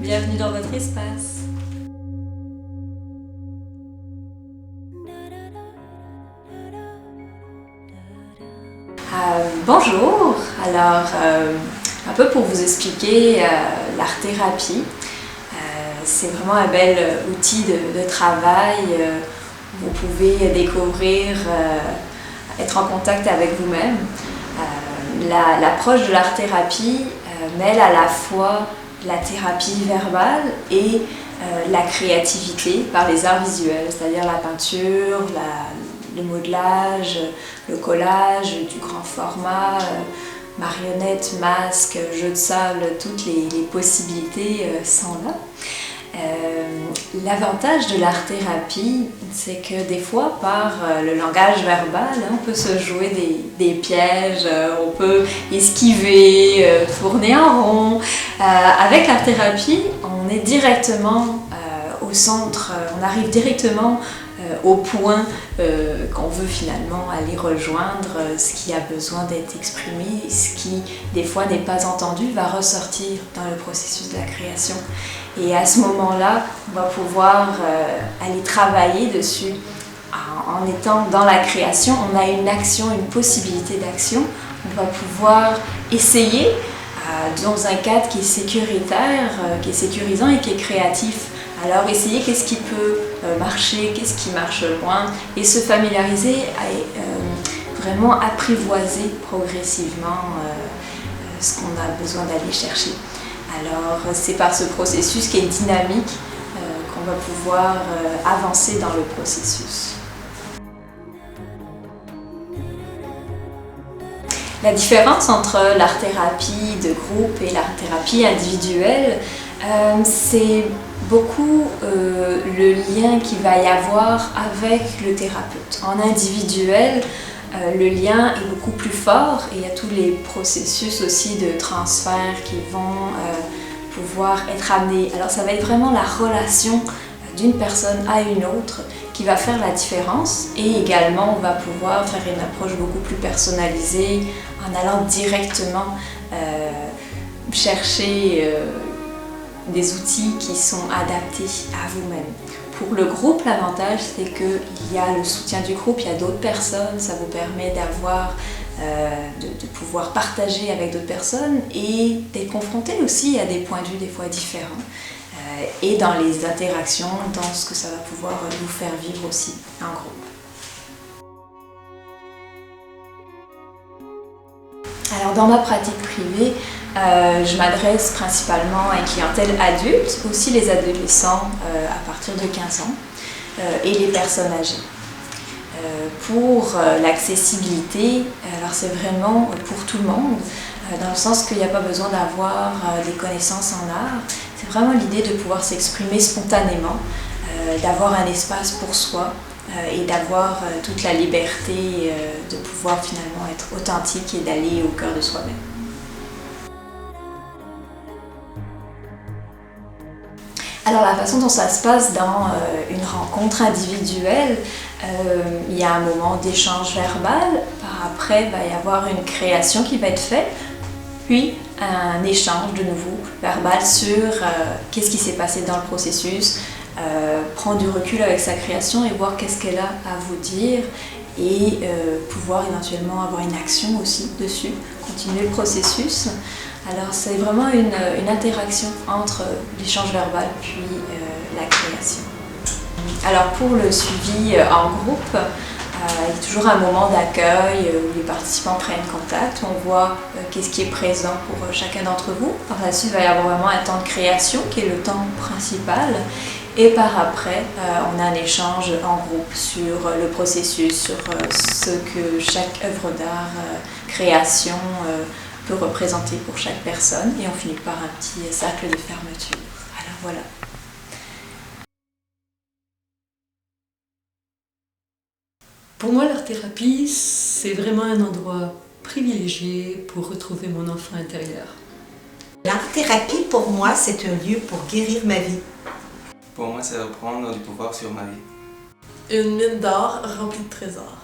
Bienvenue dans votre espace. Bonjour, alors un peu pour vous expliquer l'art-thérapie, c'est vraiment un bel outil de travail. Vous pouvez découvrir, être en contact avec vous-même. L'approche de l'art-thérapie mêle à la fois la thérapie verbale et la créativité par les arts visuels, c'est-à-dire la peinture, le modelage, le collage, du grand format, marionnettes, masques, jeux de sable, toutes les possibilités sont là. L'avantage de l'art-thérapie, c'est que des fois, par le langage verbal, on peut se jouer des pièges, on peut esquiver, tourner en rond. Avec l'art-thérapie, on est directement au centre, on arrive directement au point qu'on veut finalement aller rejoindre, ce qui a besoin d'être exprimé, ce qui des fois n'est pas entendu va ressortir dans le processus de la création. Et à ce moment-là, on va pouvoir aller travailler dessus. En étant dans la création, on a une action, une possibilité d'action. On va pouvoir essayer dans un cadre qui est sécuritaire, qui est sécurisant et qui est créatif. Alors essayer qu'est-ce qui peut marcher, qu'est-ce qui marche moins et se familiariser à vraiment apprivoiser progressivement ce qu'on a besoin d'aller chercher. Alors c'est par ce processus qui est dynamique qu'on va pouvoir avancer dans le processus. La différence entre l'art-thérapie de groupe et l'art-thérapie individuelle, c'est beaucoup le lien qu'il va y avoir avec le thérapeute. En individuel, le lien est beaucoup plus fort et il y a tous les processus aussi de transfert qui vont pouvoir être amenés. Alors ça va être vraiment la relation d'une personne à une autre qui va faire la différence et également on va pouvoir faire une approche beaucoup plus personnalisée en allant directement chercher des outils qui sont adaptés à vous-même. Pour le groupe, l'avantage c'est qu'il y a le soutien du groupe, il y a d'autres personnes, ça vous permet d'avoir, de pouvoir partager avec d'autres personnes et d'être confronté aussi à des points de vue des fois différents et dans les interactions, dans ce que ça va pouvoir vous faire vivre aussi en groupe. Alors dans ma pratique privée, je m'adresse principalement à une clientèle adulte, aussi les adolescents à partir de 15 ans et les personnes âgées. Pour l'accessibilité, alors c'est vraiment pour tout le monde, dans le sens qu'il n'y a pas besoin d'avoir des connaissances en art. C'est vraiment l'idée de pouvoir s'exprimer spontanément, d'avoir un espace pour soi et d'avoir toute la liberté de pouvoir finalement être authentique et d'aller au cœur de soi-même. Alors la façon dont ça se passe dans une rencontre individuelle, il y a un moment d'échange verbal, par après il va y avoir une création qui va être faite, puis un échange de nouveau verbal sur qu'est-ce qui s'est passé dans le processus, prendre du recul avec sa création et voir qu'est-ce qu'elle a à vous dire et pouvoir éventuellement avoir une action aussi dessus, continuer le processus. Alors c'est vraiment une interaction entre l'échange verbal puis la création. Alors pour le suivi en groupe, il y a toujours un moment d'accueil où les participants prennent contact, on voit qu'est-ce qui est présent pour chacun d'entre vous. Par la suite, il va y avoir vraiment un temps de création qui est le temps principal. Et par après, on a un échange en groupe sur le processus, sur ce que chaque œuvre d'art, création peut représenter pour chaque personne. Et on finit par un petit cercle de fermeture. Alors voilà. Pour moi, l'art-thérapie, c'est vraiment un endroit privilégié pour retrouver mon enfant intérieur. L'art-thérapie, pour moi, c'est un lieu pour guérir ma vie. Pour moi, c'est reprendre du pouvoir sur ma vie. Une mine d'or remplie de trésors.